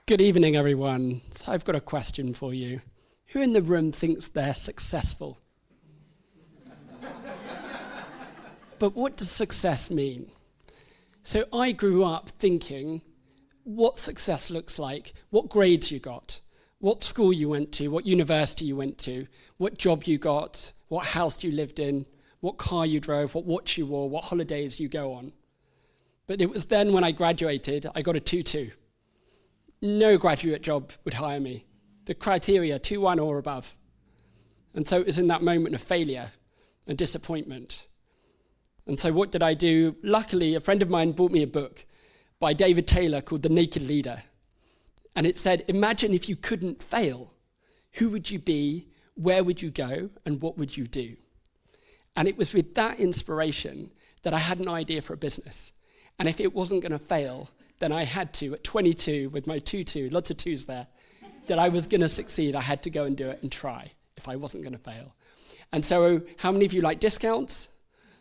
Good evening, everyone. So I've got a question for you. Who in the room thinks they're successful? But what does success mean? So I grew up thinking what success looks like, what grades you got, what school you went to, what university you went to, what job you got, what house you lived in, what car you drove, what watch you wore, what holidays you go on. But it was then when I graduated, I got a 2-2. No graduate job would hire me. The criteria, 2-1 or above. And so it was in that moment of failure and disappointment. And so what did I do? Luckily, a friend of mine bought me a book by David Taylor called The Naked Leader. And it said, imagine if you couldn't fail. Who would you be? Where would you go? And what would you do? And it was with that inspiration that I had an idea for a business. And if it wasn't going to fail, then I had to, at 22, with my 2-2, lots of twos there, that I was going to succeed. I had to go and do it and try if I wasn't going to fail. And so how many of you like discounts?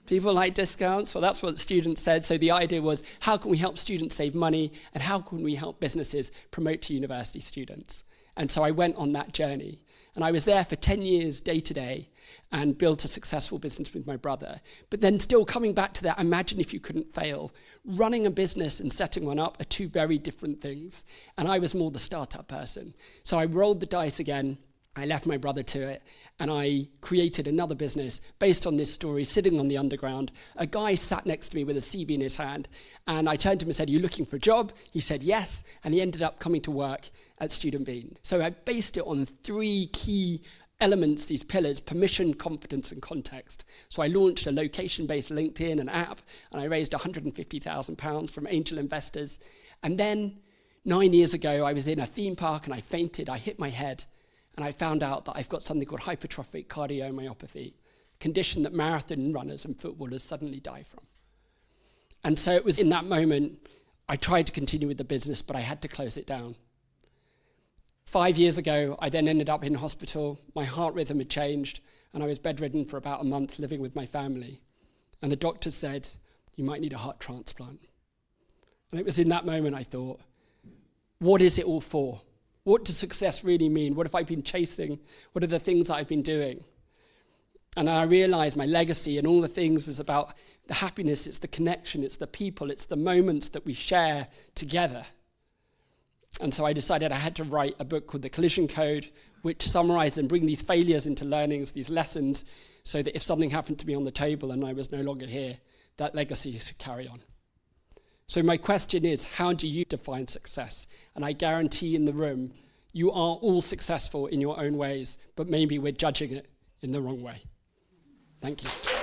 People like discounts? Well, that's what the students said. So the idea was, how can we help students save money? And how can we help businesses promote to university students? And so I went on that journey. And I was there for 10 years, day to day, and built a successful business with my brother. But then still coming back to that, imagine if you couldn't fail. Running a business and setting one up are two very different things. And I was more the startup person. So I rolled the dice again. I left my brother to it, and I created another business based on this story, sitting on the underground. A guy sat next to me with a CV in his hand, and I turned to him and said, are you looking for a job? He said yes, and he ended up coming to work at Student Bean. So I based it on 3 key elements, these pillars: permission, confidence, and context. So I launched a location-based LinkedIn, an app, and I raised £150,000 from angel investors. And then 9 years ago, I was in a theme park, and I fainted. I hit my head. And I found out that I've got something called hypertrophic cardiomyopathy, a condition that marathon runners and footballers suddenly die from. And so it was in that moment, I tried to continue with the business, but I had to close it down. 5 years ago, I then ended up in hospital. My heart rhythm had changed, and I was bedridden for about a month, living with my family. And the doctor said, you might need a heart transplant. And it was in that moment I thought, what is it all for? What does success really mean? What have I been chasing? What are the things that I've been doing? And I realized my legacy and all the things is about the happiness, it's the connection, it's the people, it's the moments that we share together. And so I decided I had to write a book called The Collision Code, which summarized and bring these failures into learnings, these lessons, so that if something happened to me on the table and I was no longer here, that legacy should carry on. So my question is, how do you define success? And I guarantee in the room, you are all successful in your own ways, but maybe we're judging it in the wrong way. Thank you.